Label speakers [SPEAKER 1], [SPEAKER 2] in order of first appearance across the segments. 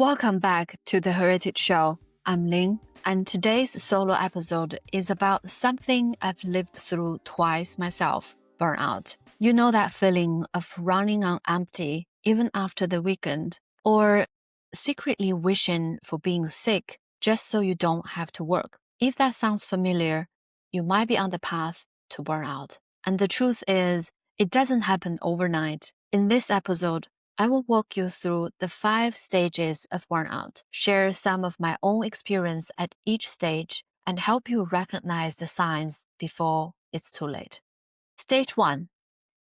[SPEAKER 1] Welcome back to the Heritage Show. I'm Ling, and today's solo episode is about something I've lived through twice myself, burnout. You know that feeling of running on empty even after the weekend, or secretly wishing for being sick just so you don't have to work. If that sounds familiar, you might be on the path to burnout. And the truth is, it doesn't happen overnight. In this episode, I will walk you through the 5 stages of burnout, share some of my own experience at each stage, and help you recognize the signs before it's too late. Stage 1.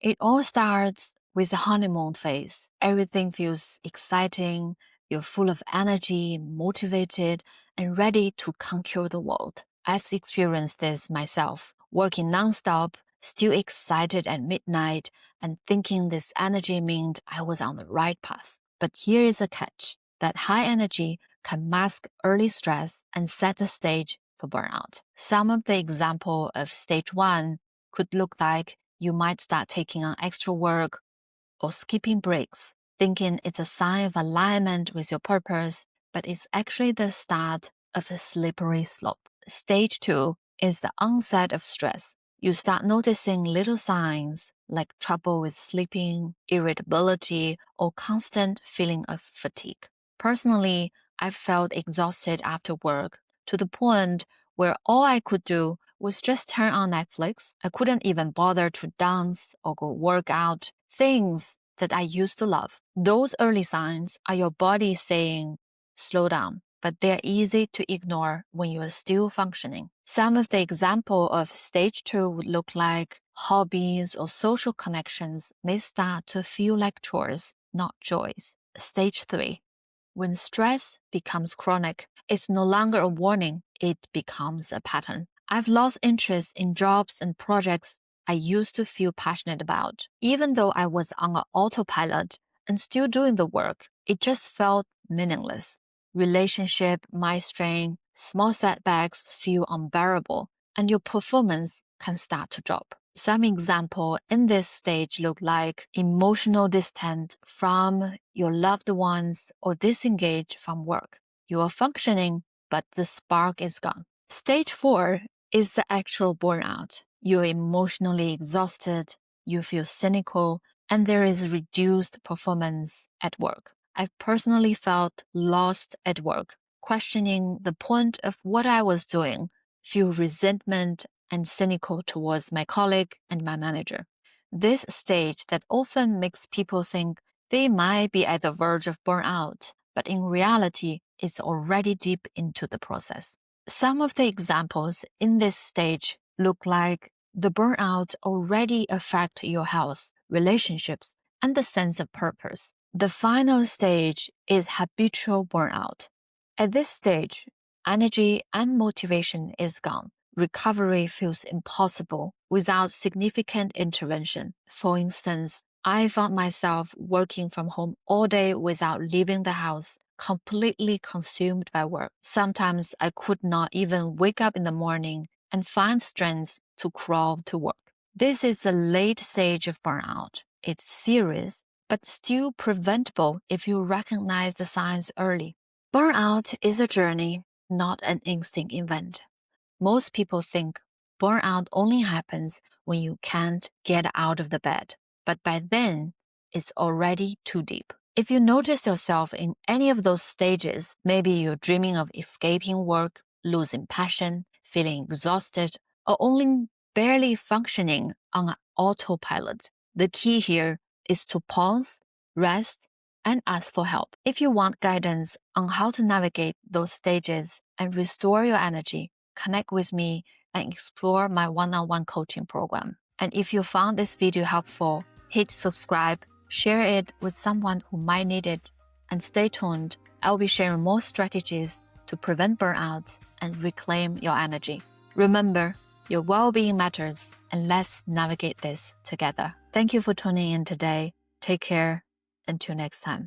[SPEAKER 1] It all starts with the honeymoon phase. Everything feels exciting, you're full of energy, motivated, and ready to conquer the world. I've experienced this myself, working nonstop, still excited at midnight, and thinking this energy meant I was on the right path. But here is a catch. That high energy can mask early stress and set the stage for burnout. Some of the example of stage 1 could look like you might start taking on extra work or skipping breaks, thinking it's a sign of alignment with your purpose, but it's actually the start of a slippery slope. Stage 2 is the onset of stress. You start noticing little signs like trouble with sleeping, irritability, or constant feeling of fatigue. Personally, I felt exhausted after work to the point where all I could do was just turn on Netflix. I couldn't even bother to dance or go work out, things that I used to love. Those early signs are your body saying, slow down, but they're easy to ignore when you are still functioning. Some of the example of stage 2 would look like hobbies or social connections may start to feel like chores, not joys. Stage 3. When stress becomes chronic, it's no longer a warning, it becomes a pattern. I've lost interest in jobs and projects I used to feel passionate about. Even though I was on an autopilot and still doing the work, it just felt meaningless. Relationship might strain, small setbacks feel unbearable, and your performance can start to drop. Some example in this stage look like emotional distance from your loved ones or disengage from work. You are functioning, but the spark is gone. Stage 4 is the actual burnout. You're emotionally exhausted, you feel cynical, and there is reduced performance at work. I've personally felt lost at work, questioning the point of what I was doing, feel resentment and cynical towards my colleague and my manager. This stage that often makes people think they might be at the verge of burnout, but in reality, it's already deep into the process. Some of the examples in this stage look like the burnout already affect your health, relationships, and the sense of purpose. The final stage is habitual burnout. At this stage, energy and motivation is gone. Recovery feels impossible without significant intervention. For instance, I found myself working from home all day without leaving the house, completely consumed by work. Sometimes I could not even wake up in the morning and find strength to crawl to work. This is the late stage of burnout. It's serious, but still preventable if you recognize the signs early. Burnout is a journey, not an instant event. Most people think burnout only happens when you can't get out of the bed, but by then, it's already too deep. If you notice yourself in any of those stages, maybe you're dreaming of escaping work, losing passion, feeling exhausted, or only barely functioning on an autopilot. The key here is to pause, rest, and ask for help. If you want guidance on how to navigate those stages and restore your energy, connect with me and explore my one-on-one coaching program. And if you found this video helpful, hit subscribe, share it with someone who might need it, and stay tuned. I'll be sharing more strategies to prevent burnout and reclaim your energy. Remember, your well-being matters, and let's navigate this together. Thank you for tuning in today. Take care. Until next time.